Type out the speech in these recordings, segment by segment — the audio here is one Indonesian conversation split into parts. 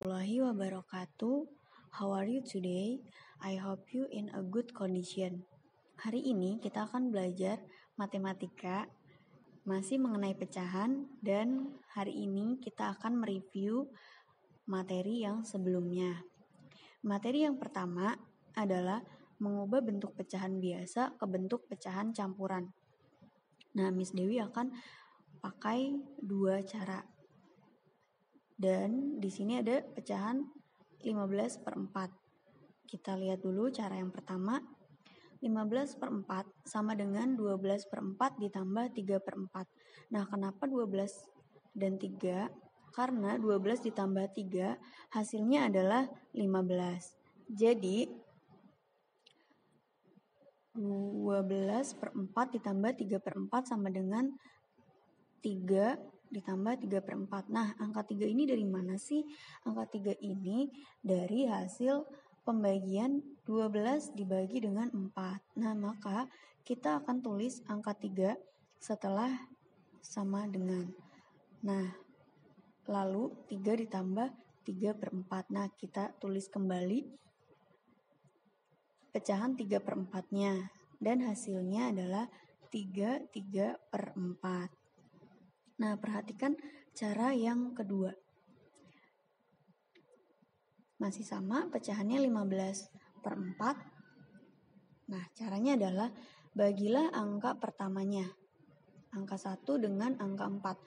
Warahmatullahi wabarakatuh. How are you today? I hope you in a good condition. Hari ini kita akan belajar matematika, masih mengenai pecahan, dan hari ini kita akan mereview materi yang sebelumnya. Materi yang pertama adalah mengubah bentuk pecahan biasa ke bentuk pecahan campuran. Nah, Miss Dewi akan pakai dua cara. Dan di sini ada pecahan 15/4. Kita lihat dulu cara yang pertama. 15/4 sama dengan 12/4 ditambah 3/4. Nah, kenapa 12 dan 3? Karena 12 ditambah 3 hasilnya adalah 15. Jadi 12/4 ditambah 3/4 sama dengan 3 ditambah 3/4. Nah, angka 3 ini dari mana sih? Angka 3 ini dari hasil pembagian 12 dibagi dengan 4. Nah, maka kita akan tulis angka 3 setelah sama dengan. Nah, lalu 3 ditambah 3/4. Nah, kita tulis kembali pecahan 3/4-nya. Dan hasilnya adalah 3/4. Nah, perhatikan cara yang kedua. Masih sama, pecahannya 15/4. Nah, caranya adalah bagilah angka pertamanya. Angka 1 dengan angka 4.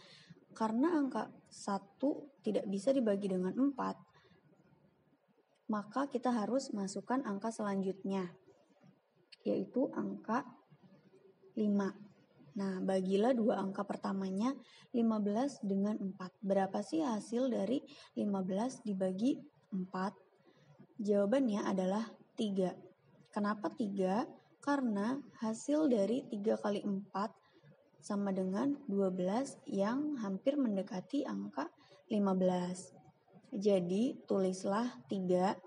Karena angka 1 tidak bisa dibagi dengan 4, maka kita harus masukkan angka selanjutnya, yaitu angka 5. Nah, bagilah dua angka pertamanya 15 dengan 4. Berapa sih hasil dari 15 dibagi 4? Jawabannya adalah 3. Kenapa 3? Karena hasil dari 3 kali 4 sama dengan 12 yang hampir mendekati angka 15. Jadi, tulislah 3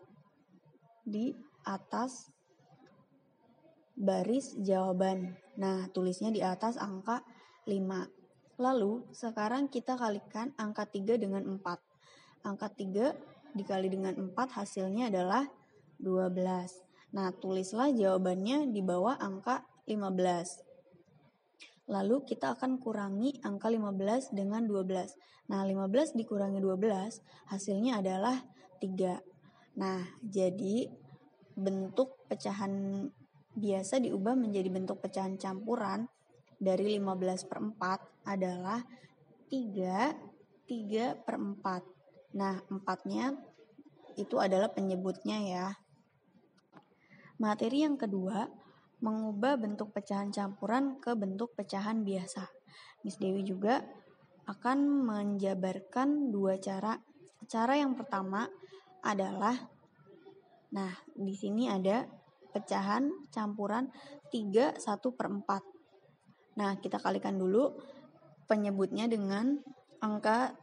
di atas baris jawaban. Nah, tulisnya di atas angka 5. Lalu, sekarang kita kalikan angka 3 dengan 4. Angka 3 dikali dengan 4 hasilnya adalah 12. Nah, tulislah jawabannya di bawah angka 15. Lalu, kita akan kurangi angka 15 dengan 12. Nah, 15 dikurangi 12 hasilnya adalah 3. Nah, jadi bentuk pecahan biasa diubah menjadi bentuk pecahan campuran dari 15/4 adalah 3/4. Nah, 4-nya itu adalah penyebutnya ya. Materi yang kedua, mengubah bentuk pecahan campuran ke bentuk pecahan biasa. Miss Dewi juga akan menjabarkan dua cara. Cara yang pertama adalah, nah, di sini ada pecahan campuran 3/1/4. Nah, kita kalikan dulu penyebutnya dengan angka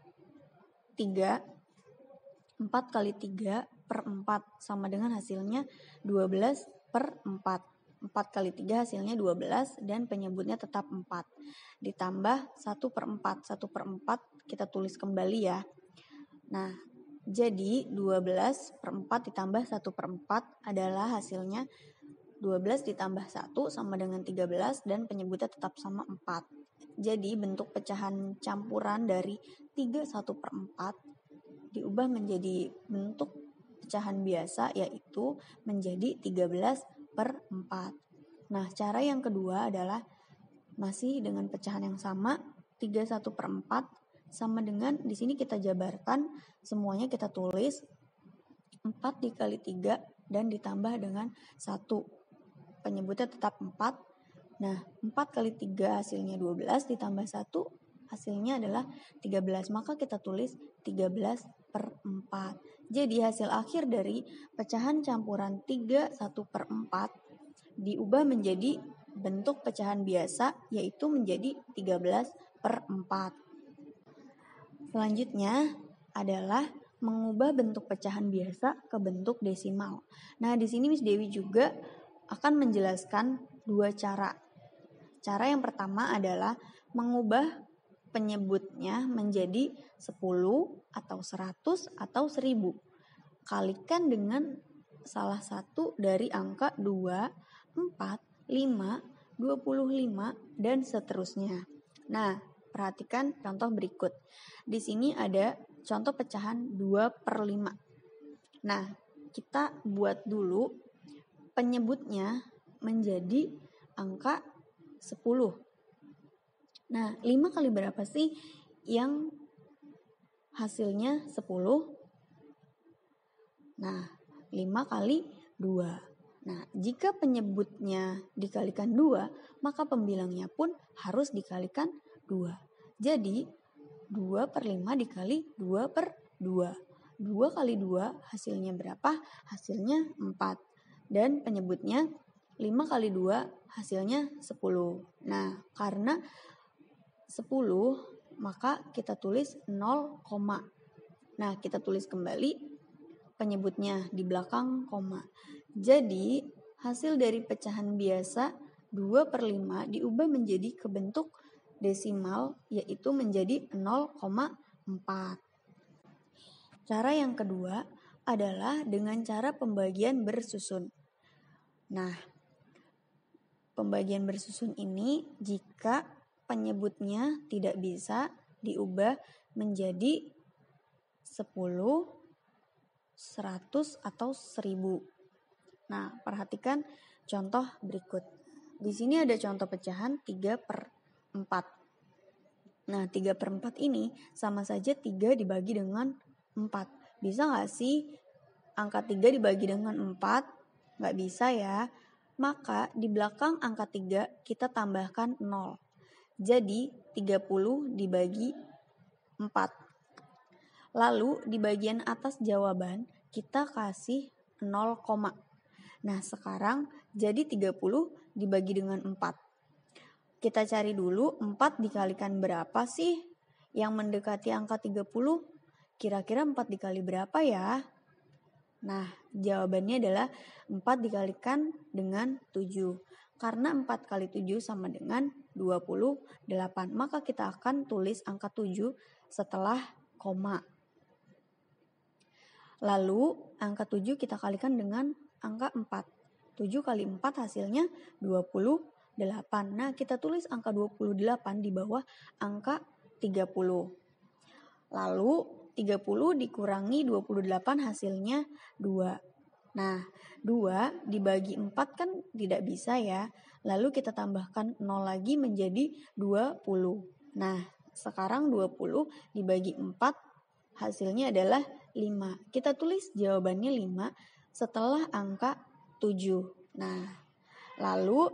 3. 4 kali 3/4 sama dengan hasilnya 12/4. 4 kali 3 hasilnya 12 dan penyebutnya tetap 4. Ditambah 1/4. 1/4 kita tulis kembali ya. Nah, jadi 12/4 ditambah 1/4 adalah hasilnya 12 ditambah 1 sama dengan 13 dan penyebutnya tetap sama 4. Jadi bentuk pecahan campuran dari 3/1/4 diubah menjadi bentuk pecahan biasa, yaitu menjadi 13/4. Nah, cara yang kedua adalah masih dengan pecahan yang sama, 3/1/4 sama dengan, di sini kita jabarkan semuanya, kita tulis 4 dikali 3 dan ditambah dengan 1. Penyebutnya tetap 4. Nah, 4 kali 3 hasilnya 12 ditambah 1 hasilnya adalah 13. Maka kita tulis 13/4. Jadi hasil akhir dari pecahan campuran 3/1/4 diubah menjadi bentuk pecahan biasa, yaitu menjadi 13/4. Selanjutnya adalah mengubah bentuk pecahan biasa ke bentuk desimal. Nah, di sini Miss Dewi juga akan menjelaskan dua cara. Cara yang pertama adalah mengubah penyebutnya menjadi 10 atau 100 atau 1000. Kalikan dengan salah satu dari angka 2, 4, 5, 25, dan seterusnya. Nah, perhatikan contoh berikut. Di sini ada contoh pecahan 2/5. Nah, kita buat dulu penyebutnya menjadi angka 10. Nah, 5 kali berapa sih yang hasilnya 10? Nah, 5 kali 2. Nah, jika penyebutnya dikalikan 2, maka pembilangnya pun harus dikalikan 2. Jadi, 2/5 dikali 2/2. 2 kali 2 hasilnya berapa? Hasilnya 4. Dan penyebutnya 5 kali 2 hasilnya 10. Nah, karena 10 maka kita tulis 0, nah kita tulis kembali penyebutnya di belakang koma. Jadi hasil dari pecahan biasa 2/5 diubah menjadi ke bentuk desimal, yaitu menjadi 0,4. Cara yang kedua adalah dengan cara pembagian bersusun. Nah, pembagian bersusun ini jika penyebutnya tidak bisa diubah menjadi 10, 100 atau 1000. Nah, perhatikan contoh berikut. Di sini ada contoh pecahan 3/4. Nah, 3/4 ini sama saja 3 dibagi dengan 4. Bisa nggak sih angka 3 dibagi dengan 4? Nggak bisa ya. Maka di belakang angka 3 kita tambahkan 0. Jadi 30 dibagi 4. Lalu di bagian atas jawaban kita kasih 0, nah sekarang jadi 30 dibagi dengan 4. Kita cari dulu 4 dikalikan berapa sih yang mendekati angka 30? Kira-kira 4 dikali berapa ya? Nah, jawabannya adalah 4 dikalikan dengan 7. Karena 4 kali 7 sama dengan 28. Maka kita akan tulis angka 7 setelah koma. Lalu angka 7 kita kalikan dengan angka 4. 7 kali 4 hasilnya 28. Nah, kita tulis angka 28 di bawah angka 30. Lalu 30 dikurangi 28 hasilnya 2. Nah, 2 dibagi 4 kan tidak bisa ya. Lalu kita tambahkan 0 lagi menjadi 20. Nah, sekarang 20 dibagi 4 hasilnya adalah 5. Kita tulis jawabannya 5 setelah angka 7. Nah, lalu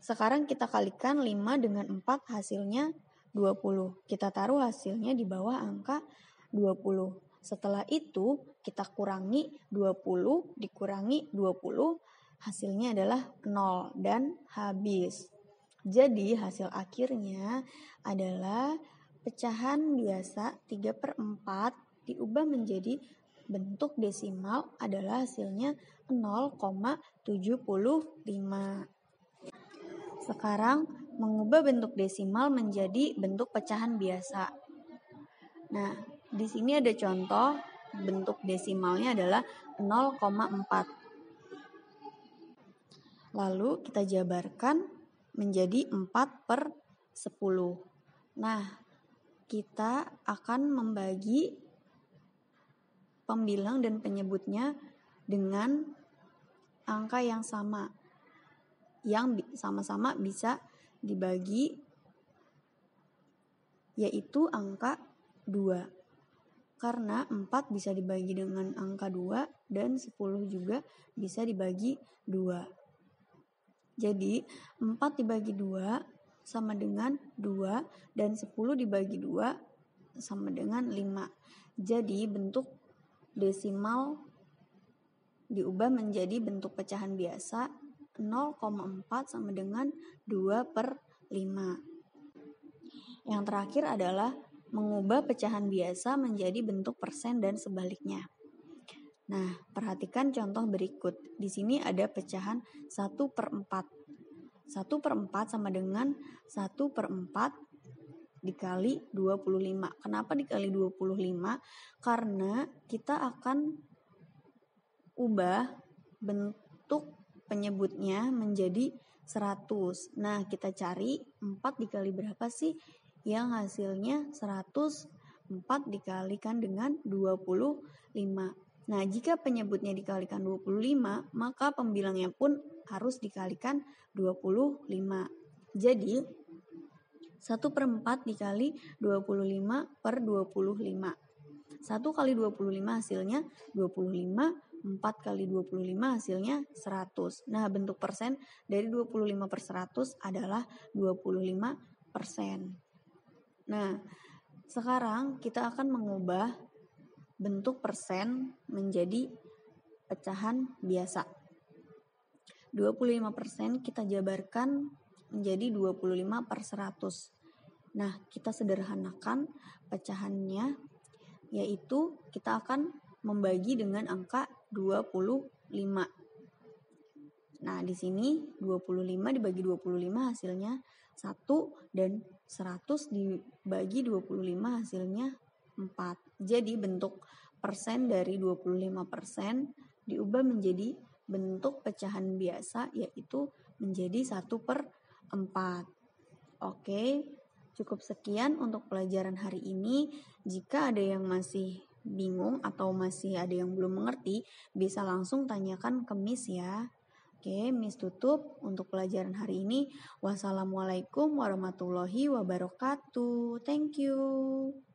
sekarang kita kalikan 5 dengan 4 hasilnya 20. Kita taruh hasilnya di bawah angka 20. Setelah itu kita kurangi 20 dikurangi 20 hasilnya adalah 0 dan habis. Jadi hasil akhirnya adalah pecahan biasa 3/4 diubah menjadi bentuk desimal adalah hasilnya 0,75. Sekarang mengubah bentuk desimal menjadi bentuk pecahan biasa. Nah, di sini ada contoh bentuk desimalnya adalah 0,4. Lalu kita jabarkan menjadi 4/10. Nah, kita akan membagi pembilang dan penyebutnya dengan angka yang sama, yang sama-sama bisa dibagi, yaitu angka 2. Karena 4 bisa dibagi dengan angka 2 dan 10 juga bisa dibagi 2. Jadi 4 dibagi 2 sama dengan 2 dan 10 dibagi 2 sama dengan 5. Jadi bentuk desimal diubah menjadi bentuk pecahan biasa 0,4 sama dengan 2/5. Yang terakhir adalah mengubah pecahan biasa menjadi bentuk persen dan sebaliknya. Nah, perhatikan contoh berikut. Di sini ada pecahan 1/4. 1/4 sama dengan 1/4 dikali 25. Kenapa dikali 25? Karena kita akan ubah bentuk penyebutnya menjadi 100. Nah, kita cari 4 dikali berapa sih? Yang hasilnya 100. 4 dikalikan dengan 25. Nah, jika penyebutnya dikalikan 25, maka pembilangnya pun harus dikalikan 25. Jadi, 1/4 dikali 25 per 25. 1 kali 25 hasilnya 25, 4 kali 25 hasilnya 100. Nah, bentuk persen dari 25 per 100 adalah 25%. Nah, sekarang kita akan mengubah bentuk persen menjadi pecahan biasa. 25% kita jabarkan menjadi 25 per 100. Nah, kita sederhanakan pecahannya, yaitu kita akan membagi dengan angka 25. Nah, di sini 25 dibagi 25 hasilnya 1 dan 100 dibagi 25 hasilnya 4. Jadi bentuk persen dari 25% diubah menjadi bentuk pecahan biasa, yaitu menjadi 1/4. Oke, cukup sekian untuk pelajaran hari ini. Jika ada yang masih bingung atau masih ada yang belum mengerti, bisa langsung tanyakan ke Miss ya. Oke, Miss tutup untuk pelajaran hari ini. Wassalamualaikum warahmatullahi wabarakatuh. Thank you.